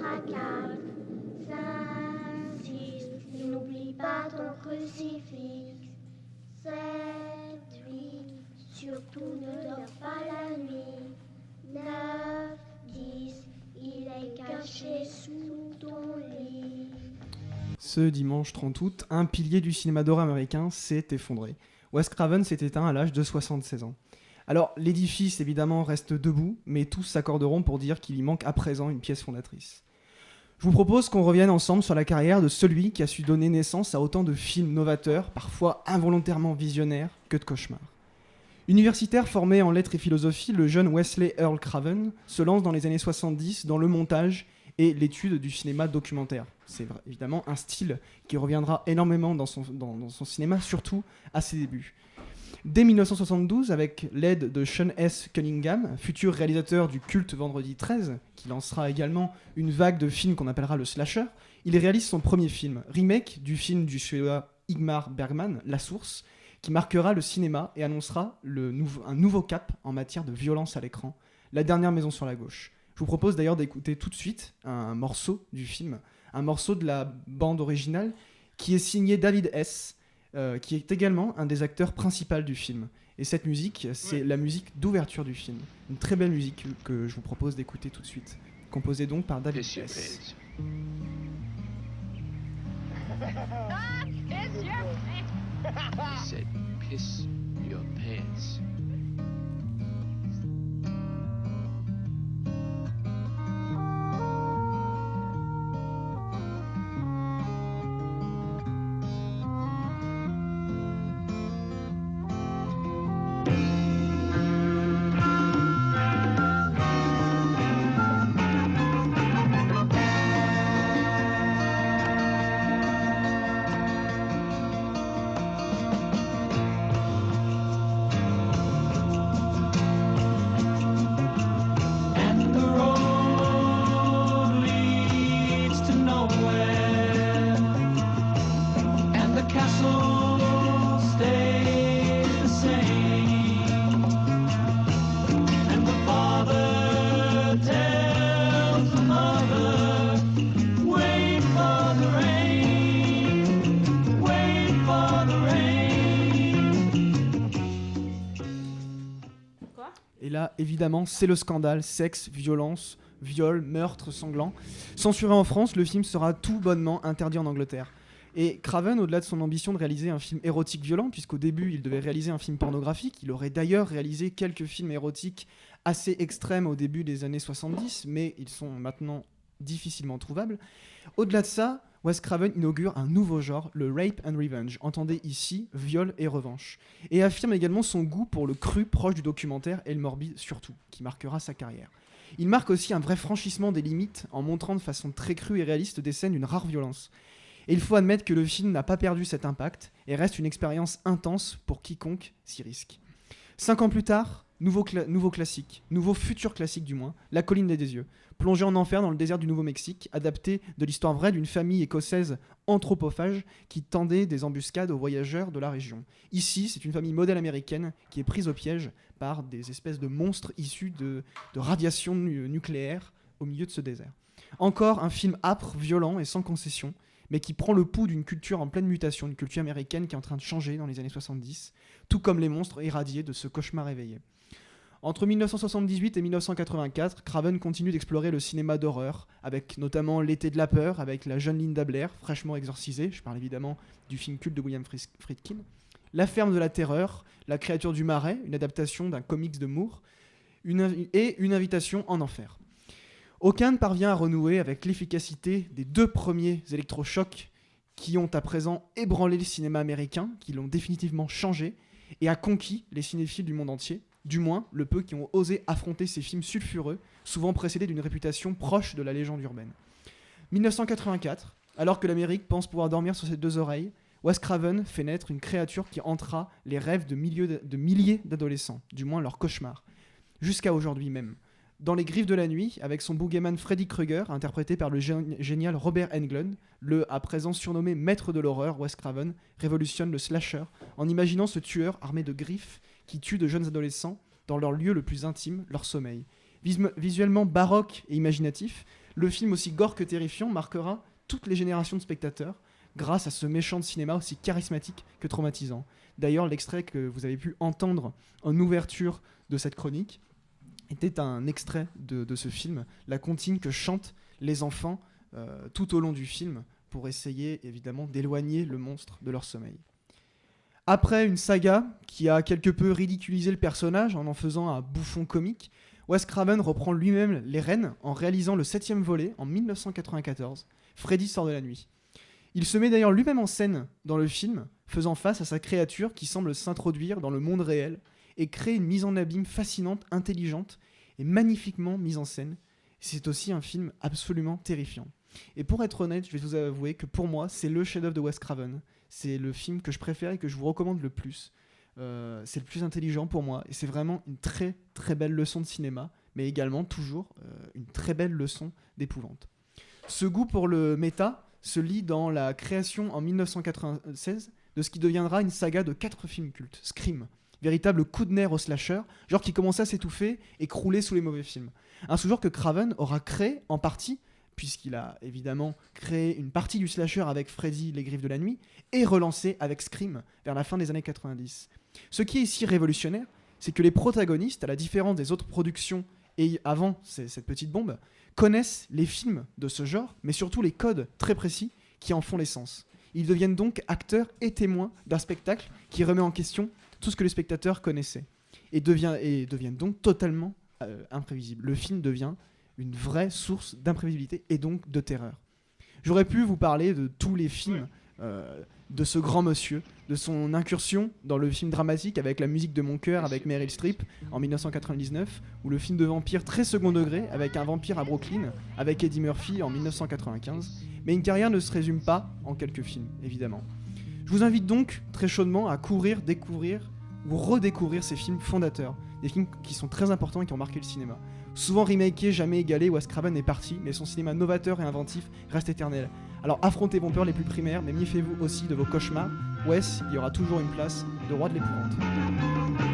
macabre. 5, 6, n'oublie pas ton crucifix. 7, 8, surtout ne dors pas la nuit. 9, 10, il est caché sous ton lit. Ce dimanche 30 août, un pilier du cinéma d'horreur américain s'est effondré. Wes Craven s'est éteint à l'âge de 76 ans. Alors, l'édifice, évidemment, reste debout, mais tous s'accorderont pour dire qu'il y manque à présent une pièce fondatrice. Je vous propose qu'on revienne ensemble sur la carrière de celui qui a su donner naissance à autant de films novateurs, parfois involontairement visionnaires, que de cauchemars. Universitaire formé en lettres et philosophie, le jeune Wesley Earl Craven se lance dans les années 70 dans le montage et l'étude du cinéma documentaire. C'est évidemment un style qui reviendra énormément dans son cinéma, surtout à ses débuts. Dès 1972, avec l'aide de Sean S. Cunningham, futur réalisateur du culte Vendredi 13, qui lancera également une vague de films qu'on appellera le slasher, il réalise son premier film, remake du film du suédois Ingmar Bergman, La Source, qui marquera le cinéma et annoncera un nouveau cap en matière de violence à l'écran, La dernière maison sur la gauche. Je vous propose d'ailleurs d'écouter tout de suite un morceau du film, un morceau de la bande originale qui est signé David S., qui est également un des acteurs principaux du film. Et cette musique, c'est la musique d'ouverture du film. Une très belle musique que je vous propose d'écouter tout de suite, composée donc par David S. Said, piss your pants. Et là, évidemment, c'est le scandale, sexe, violence, viol, meurtre sanglant. Censuré en France, le film sera tout bonnement interdit en Angleterre. Et Craven, au-delà de son ambition de réaliser un film érotique violent, puisqu'au début il devait réaliser un film pornographique, il aurait d'ailleurs réalisé quelques films érotiques assez extrêmes au début des années 70, mais ils sont maintenant difficilement trouvables. Au-delà de ça, Wes Craven inaugure un nouveau genre, le rape and revenge, entendez ici viol et revanche, et affirme également son goût pour le cru proche du documentaire et le morbide surtout, qui marquera sa carrière. Il marque aussi un vrai franchissement des limites en montrant de façon très crue et réaliste des scènes d'une rare violence. Et il faut admettre que le film n'a pas perdu cet impact et reste une expérience intense pour quiconque s'y risque. 5 ans plus tard, nouveau classique, nouveau futur classique du moins, La colline des yeux, plongé en enfer dans le désert du Nouveau-Mexique, adapté de l'histoire vraie d'une famille écossaise anthropophage qui tendait des embuscades aux voyageurs de la région. Ici, c'est une famille modèle américaine qui est prise au piège par des espèces de monstres issus de radiations nucléaires au milieu de ce désert. Encore un film âpre, violent et sans concession, mais qui prend le pouls d'une culture en pleine mutation, une culture américaine qui est en train de changer dans les années 70, tout comme les monstres irradiés de ce cauchemar éveillé. Entre 1978 et 1984, Craven continue d'explorer le cinéma d'horreur, avec notamment L'été de la peur, avec la jeune Linda Blair, fraîchement exorcisée, je parle évidemment du film culte de William Friedkin, La ferme de la terreur, La créature du marais, une adaptation d'un comics de Moore, et Une invitation en enfer. Aucun ne parvient à renouer avec l'efficacité des 2 premiers électrochocs qui ont à présent ébranlé le cinéma américain, qui l'ont définitivement changé, et a conquis les cinéphiles du monde entier, du moins le peu qui ont osé affronter ces films sulfureux, souvent précédés d'une réputation proche de la légende urbaine. 1984, alors que l'Amérique pense pouvoir dormir sur ses 2 oreilles, Wes Craven fait naître une créature qui hantera les rêves de milliers d'adolescents, du moins leurs cauchemars, jusqu'à aujourd'hui même. Dans Les Griffes de la nuit, avec son boogeyman Freddy Krueger, interprété par le génial Robert Englund, le à présent surnommé maître de l'horreur, Wes Craven révolutionne le slasher en imaginant ce tueur armé de griffes qui tue de jeunes adolescents dans leur lieu le plus intime, leur sommeil. Visuellement baroque et imaginatif, Le film, aussi gore que terrifiant, marquera toutes les générations de spectateurs grâce à ce méchant de cinéma aussi charismatique que traumatisant. D'ailleurs, l'extrait que vous avez pu entendre en ouverture de cette chronique était un extrait de ce film, la comptine que chantent les enfants tout au long du film pour essayer évidemment d'éloigner le monstre de leur sommeil. Après une saga qui a quelque peu ridiculisé le personnage en faisant un bouffon comique, Wes Craven reprend lui-même les rênes en réalisant le 7e volet en 1994, Freddy sort de la nuit. Il se met d'ailleurs lui-même en scène dans le film, faisant face à sa créature qui semble s'introduire dans le monde réel et crée une mise en abîme fascinante, intelligente et magnifiquement mise en scène. C'est aussi un film absolument terrifiant. Et pour être honnête, je vais vous avouer que pour moi, c'est le chef-d'œuvre de Wes Craven. C'est le film que je préfère et que je vous recommande le plus. C'est le plus intelligent pour moi et c'est vraiment une très très belle leçon de cinéma, mais également toujours une très belle leçon d'épouvante. Ce goût pour le méta se lie dans la création en 1996 de ce qui deviendra une saga de 4 films cultes, Scream, véritable coup de nerf au slasher, genre qui commençait à s'étouffer et crouler sous les mauvais films. Un sous-genre que Craven aura créé en partie, puisqu'il a évidemment créé une partie du slasher avec Freddy, les Griffes de la Nuit, et relancé avec Scream vers la fin des années 90. Ce qui est ici révolutionnaire, c'est que les protagonistes, à la différence des autres productions et avant cette petite bombe, connaissent les films de ce genre, mais surtout les codes très précis qui en font l'essence. Ils deviennent donc acteurs et témoins d'un spectacle qui remet en question tout ce que les spectateurs connaissaient et deviennent donc totalement imprévisibles. Le film devient une vraie source d'imprévisibilité et donc de terreur. J'aurais pu vous parler de tous les films de ce grand monsieur, de son incursion dans le film dramatique avec la musique de Mon cœur avec Meryl Streep en 1999, ou le film de vampire très second degré avec Un vampire à Brooklyn avec Eddie Murphy en 1995. Mais une carrière ne se résume pas en quelques films, évidemment. Je vous invite donc très chaudement à courir, découvrir ou redécouvrir ces films fondateurs, des films qui sont très importants et qui ont marqué le cinéma. Souvent remakés, jamais égalés, Wes Craven est parti, mais son cinéma novateur et inventif reste éternel. Alors affrontez vos peurs les plus primaires, mais méfiez-vous aussi de vos cauchemars. Wes, il y aura toujours une place de roi de l'épouvante.